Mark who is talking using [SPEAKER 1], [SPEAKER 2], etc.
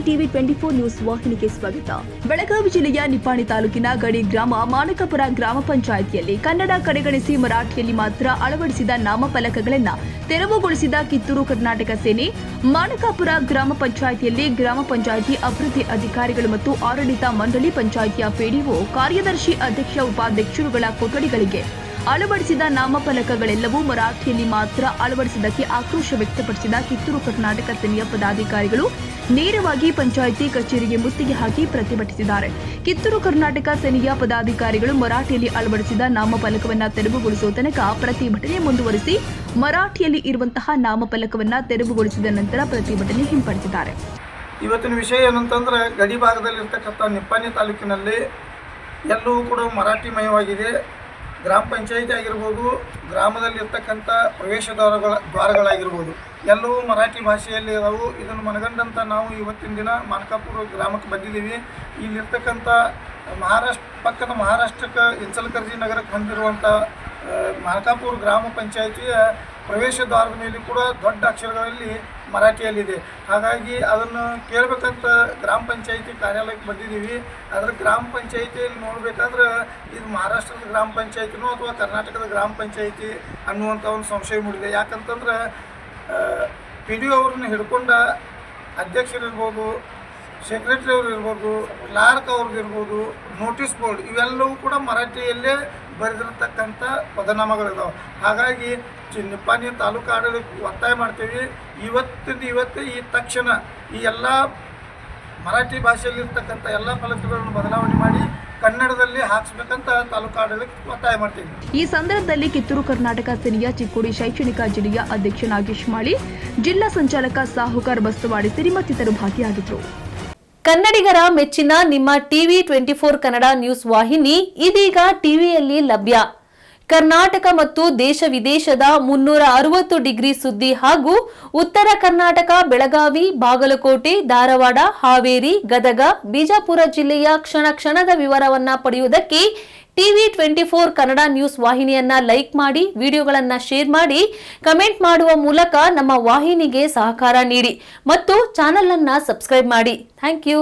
[SPEAKER 1] TV 24 news ವಾಹಿನಿಗೆ ಸ್ವಾಗತ. ಬೆಳಗಾವಿ ಜಿಲ್ಲೆಯ ನಿಪ್ಪಾಣಿ ತಾಲೂಕಿನ ಗಡಿ ಗ್ರಾಮ ಮಾನಕಾಪುರ ಗ್ರಾಮ ಪಂಚಾಯಿತಿಯಲ್ಲಿ ಕನ್ನಡ ಕಡೆಗಣಿಸಿ ಮರಾಠಿಯಲ್ಲಿ ಮಾತ್ರ ಅಳವಡಿಸಿದ ನಾಮಫಲಕಗಳನ್ನು ತೆರವುಗೊಳಿಸಿದ ಕಿತ್ತೂರು ಕರ್ನಾಟಕ ಸೇನೆ. ಮಾನಕಾಪುರ ಗ್ರಾಮ ಪಂಚಾಯಿತಿಯಲ್ಲಿ ಗ್ರಾಮ ಪಂಚಾಯಿತಿ ಅಭಿವೃದ್ಧಿ ಅಧಿಕಾರಿಗಳು ಮತ್ತು ಆಡಳಿತ ಮಂಡಳಿ, ಪಂಚಾಯಿತಿಯ ಪಿಡಿಒ, ಕಾರ್ಯದರ್ಶಿ, ಅಧ್ಯಕ್ಷ, ಉಪಾಧ್ಯಕ್ಷರುಗಳ ಕೊಠಡಿಗಳಿಗೆ ಅಳವಡಿಸಿದ ನಾಮಫಲಕಗಳೆಲ್ಲವೂ ಮರಾಠಿಯಲ್ಲಿ ಮಾತ್ರ ಅಳವಡಿಸಿದ್ದಕ್ಕೆ ಆಕ್ರೋಶ ವ್ಯಕ್ತಪಡಿಸಿದ ಕಿತ್ತೂರು ಕರ್ನಾಟಕ ಸೇನೆಯ ಪದಾಧಿಕಾರಿಗಳು ನೇರವಾಗಿ ಪಂಚಾಯಿತಿ ಕಚೇರಿಗೆ ಮುತ್ತಿಗೆ ಹಾಕಿ ಪ್ರತಿಭಟಿಸಿದ್ದಾರೆ. ಕಿತ್ತೂರು ಕರ್ನಾಟಕ ಸೇನೆಯ ಪದಾಧಿಕಾರಿಗಳು ಮರಾಠಿಯಲ್ಲಿ ಅಳವಡಿಸಿದ ನಾಮಫಲಕವನ್ನು ತೆರವುಗೊಳಿಸುವ ತನಕ ಪ್ರತಿಭಟನೆ ಮುಂದುವರಿಸಿ ಮರಾಠಿಯಲ್ಲಿ ಇರುವಂತಹ ನಾಮಫಲಕವನ್ನು ತೆರವುಗೊಳಿಸಿದ ನಂತರ ಪ್ರತಿಭಟನೆ ಹಿಂಪಡೆದಿದ್ದಾರೆ.
[SPEAKER 2] ಇವತ್ತಿನ ವಿಷಯ ಏನಂತಂದ್ರೆ, ಗಡಿ ಭಾಗದಲ್ಲಿರ್ತಕ್ಕಂಥ ನಿಪ್ಪಾಣಿ ತಾಲೂಕಿನಲ್ಲಿ ಎಲ್ಲವೂ ಕೂಡ ಮರಾಠಿಮಯವಾಗಿದೆ. ಗ್ರಾಮ ಪಂಚಾಯಿತಿ ಆಗಿರ್ಬೋದು, ಗ್ರಾಮದಲ್ಲಿರ್ತಕ್ಕಂಥ ಪ್ರವೇಶ ದ್ವಾರಗಳಾಗಿರ್ಬೋದು, ಎಲ್ಲವೂ ಮರಾಠಿ ಭಾಷೆಯಲ್ಲಿ ಇರೋವು. ಇದನ್ನು ಮನಗಂಡಂಥ ನಾವು ಇವತ್ತಿನ ದಿನ ಮಾನಕಾಪುರ ಗ್ರಾಮಕ್ಕೆ ಬಂದಿದ್ದೀವಿ. ಇಲ್ಲಿರ್ತಕ್ಕಂಥ ಪಕ್ಕದ ಮಹಾರಾಷ್ಟ್ರಕ್ಕೆ ಇನ್ಸಲ್ಕರ್ಜಿ ನಗರಕ್ಕೆ ಹೊಂದಿರುವಂಥ ಮಾನಕಾಪುರ ಗ್ರಾಮ ಪಂಚಾಯಿತಿಯ ಪ್ರವೇಶ ದ್ವಾರದ ಮೇಲೆ ಕೂಡ ದೊಡ್ಡ ಅಕ್ಷರಗಳಲ್ಲಿ ಮರಾಠಿಯಲ್ಲಿದೆ. ಹಾಗಾಗಿ ಅದನ್ನು ಕೇಳಬೇಕಂತ ಗ್ರಾಮ ಪಂಚಾಯಿತಿ ಕಾರ್ಯಾಲಯಕ್ಕೆ ಬಂದಿದ್ದೀವಿ. ಅದರ ಗ್ರಾಮ ಪಂಚಾಯಿತಿಯಲ್ಲಿ ನೋಡಬೇಕಾದ್ರೆ ಇದು ಮಹಾರಾಷ್ಟ್ರದ ಗ್ರಾಮ ಪಂಚಾಯಿತಿನೋ ಅಥವಾ ಕರ್ನಾಟಕದ ಗ್ರಾಮ ಪಂಚಾಯಿತಿ ಅನ್ನುವಂಥ ಒಂದು ಸಂಶಯ ಮೂಡಿದೆ. ಯಾಕಂತಂದ್ರೆ ಪಿ ಡಿ ಒ ಅವ್ರನ್ನ ಹಿಡ್ಕೊಂಡ ಅಧ್ಯಕ್ಷರಿರ್ಬೋದು, ಸೆಕ್ರೆಟರಿ ಅವರು ಇರ್ಬೋದು, ಕ್ಲಾರ್ಕ್ ಅವ್ರದ್ದು ಇರ್ಬೋದು, ನೋಟಿಸ್ ಬೋರ್ಡ್ ಇವೆಲ್ಲವೂ ಕೂಡ ಮರಾಠಿಯಲ್ಲೇ ಬರೆದಿರತಕ್ಕಂಥ ಪದನಾಮಗಳಿದಾವೆ. ಹಾಗಾಗಿ ನಿಪ್ಪಾಣಿ ತಾಲೂಕು ಆಡಳಿತ ಒತ್ತಾಯ ಮಾಡ್ತೀವಿ, ಇವತ್ತು ಈ ತಕ್ಷಣ ಈ ಎಲ್ಲ ಮರಾಠಿ ಭಾಷೆಯಲ್ಲಿರ್ತಕ್ಕಂಥ ಎಲ್ಲ ಫಲಕಗಳನ್ನು ಬದಲಾವಣೆ ಮಾಡಿ ಕನ್ನಡದಲ್ಲಿ ಹಾಕಿಸ್ಬೇಕಂತ ತಾಲೂಕು ಆಡಳಿತ ಒತ್ತಾಯ ಮಾಡ್ತೀವಿ.
[SPEAKER 1] ಈ ಸಂದರ್ಭದಲ್ಲಿ ಕಿತ್ತೂರು ಕರ್ನಾಟಕ ಸೇನೆಯ ಚಿಕ್ಕೋಡಿ ಶೈಕ್ಷಣಿಕ ಜಿಲ್ಲೆಯ ಅಧ್ಯಕ್ಷ ನಾಗೇಶ್ ಮಾಳಿ, ಜಿಲ್ಲಾ ಸಂಚಾಲಕ ಸಾಹುಕಾರ್ ಬಸ್ತವಾಡಿ ಸೇರಿ ಮತ್ತಿತರರು ಭಾಗಿಯಾಗಿದ್ದರು.
[SPEAKER 3] ಕನ್ನಡಿಗರ ಮೆಚ್ಚಿನ ನಿಮ್ಮ ಟಿವಿ 24 ಕನ್ನಡ ನ್ಯೂಸ್ ವಾಹಿನಿ ಇದೀಗ ಟಿವಿಯಲ್ಲಿ ಲಭ್ಯ. ಕರ್ನಾಟಕ ಮತ್ತು ದೇಶ ವಿದೇಶದ 360 ಡಿಗ್ರಿ ಸುದ್ದಿ ಹಾಗೂ ಉತ್ತರ ಕರ್ನಾಟಕ, ಬೆಳಗಾವಿ, ಬಾಗಲಕೋಟೆ, ಧಾರವಾಡ, ಹಾವೇರಿ, ಗದಗ, ಬಿಜಾಪುರ ಜಿಲ್ಲೆಯ ಕ್ಷಣ ಕ್ಷಣದ ವಿವರವನ್ನ ಪಡೆಯುವುದಕ್ಕೆ ಟಿವಿ 24 ಕನ್ನಡ ನ್ಯೂಸ್ ವಾಹಿನಿಯನ್ನ ಲೈಕ್ ಮಾಡಿ, ವಿಡಿಯೋಗಳನ್ನ ಶೇರ್ ಮಾಡಿ, ಕಮೆಂಟ್ ಮಾಡುವ ಮೂಲಕ ನಮ್ಮ ವಾಹಿನಿಗೆ ಸಹಕಾರ ನೀಡಿ ಮತ್ತು ಚಾನೆಲ್ ಅನ್ನ ಸಬ್ಸ್ಕ್ರೈಬ್ ಮಾಡಿ. Thank you.